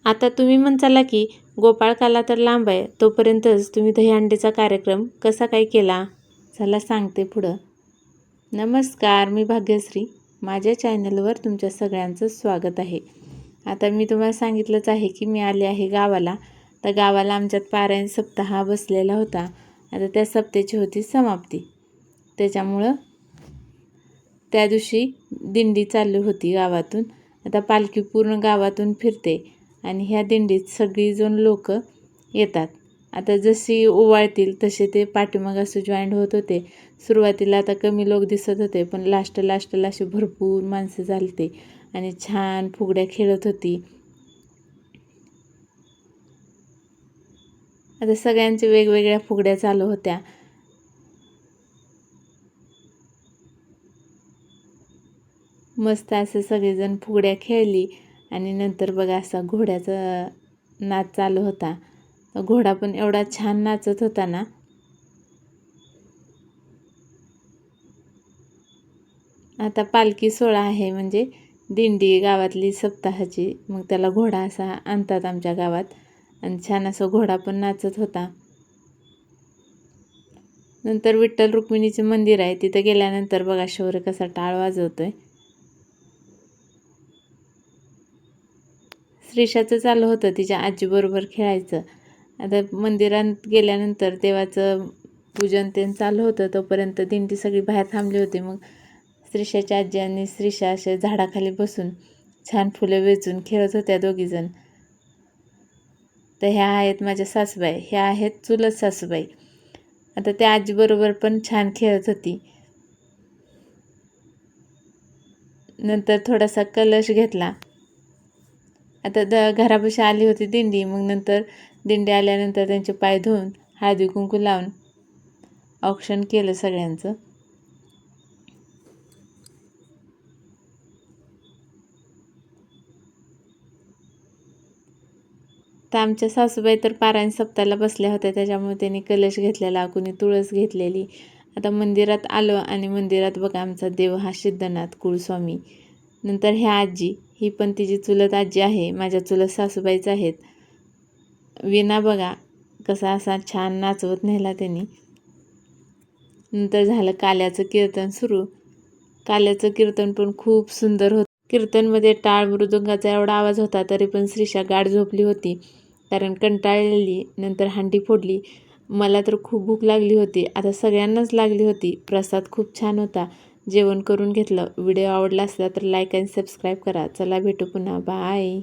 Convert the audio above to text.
आता तुम्ही म्हणताला की गोपाळकाला तर लांब आहे, तोपर्यंतच तुम्ही दहीहंडीचा कार्यक्रम कसा काय केला? चला सांगते पुढं. नमस्कार, मी भाग्यश्री. माझ्या चॅनलवर तुमच्या सगळ्यांचं स्वागत आहे. आता मी तुम्हाला सांगितलंच आहे की मी आले आहे गावाला. तर गावाला आमच्यात पारायण सप्ताह बसलेला होता. आता त्या सप्त्याची होती समाप्ती. त्याच्यामुळं त्या दिवशी दिंडी चालू होती गावातून. आता पालखी पूर्ण गावातून फिरते आणि ह्या दिंडीत सगळीजण लोक येतात. आता जशी ओवाळतील तसे ते पाठीमागं असं जॉईंट होत होते. सुरुवातीला आता कमी लोक दिसत होते, पण लास्टला अशी भरपूर माणसं झालते आणि छान फुगड्या खेळत होती. आता सगळ्यांच्या वेगवेगळ्या फुगड्या चालू होत्या. मस्त असं सगळेजण फुगड्या खेळली आणि नंतर बघा असा घोड्याचा नाच चालू होता. घोडा पण एवढा छान नाचत होता ना. आता पालखी सोहळा आहे म्हणजे दिंडी गावातली सप्ताहाची. मग त्याला घोडा असा आणतात आमच्या गावात आणि छान असं घोडा पण नाचत होता. नंतर विठ्ठल रुक्मिणीचे मंदिर आहे, तिथं गेल्यानंतर बघा शौर्य कसा टाळ वाजवतोय. श्रीषाचं चालू होतं तिच्या आजीबरोबर खेळायचं. आता मंदिरात गेल्यानंतर देवाचं पूजन ते चालू होतं, तोपर्यंत दिंडी सगळी बाहेर थांबली होती. मग श्रीषाच्या आजी आणि श्रीषा असे झाडाखाली बसून छान फुलं वेचून खेळत होत्या दोघीजण. तर ह्या आहेत माझ्या सासूबाई, ह्या आहेत चुलत सासूबाई. आता त्या आजीबरोबर पण छान खेळत होती. नंतर थोडासा कलश घेतला. आता घरापाशी आली होती दिंडी. मग नंतर दिंडी आल्यानंतर त्यांचे पाय धुवून हळदी कुंकू लावून औक्षण केलं सगळ्यांचं. तर आमच्या सासूबाई तर पारायण सप्ताहाला बसल्या होत्या, त्याच्यामुळे त्यांनी कलश घेतलेला, कुणी तुळस घेतलेली. आता मंदिरात आलो आणि मंदिरात बघा आमचा देव हा सिद्धनाथ कुळस्वामी. नंतर ह्या आजी, ही पण तिची चुलत आजी आहे, माझ्या चुलत सासूबाईच आहेत. विना बघा कसा असा छान नाचवत नेला त्यांनी. नंतर झालं काल्याचं कीर्तन सुरू. काल्याचं कीर्तन पण खूप सुंदर होतं. कीर्तनमध्ये टाळ मृदुंगाचा एवढा आवाज होता, तरी पण श्रीषा गाढ झोपली होती कारण कंटाळलेली. नंतर हांडी फोडली. मला तर खूप भूक लागली होती. आता सगळ्यांनाच लागली होती. प्रसाद खूप छान होता. जेवण करून घेतलं. व्हिडिओ आवडला असला तर लाईक आणि सबस्क्राईब करा. चला भेटू पुन्हा. बाय.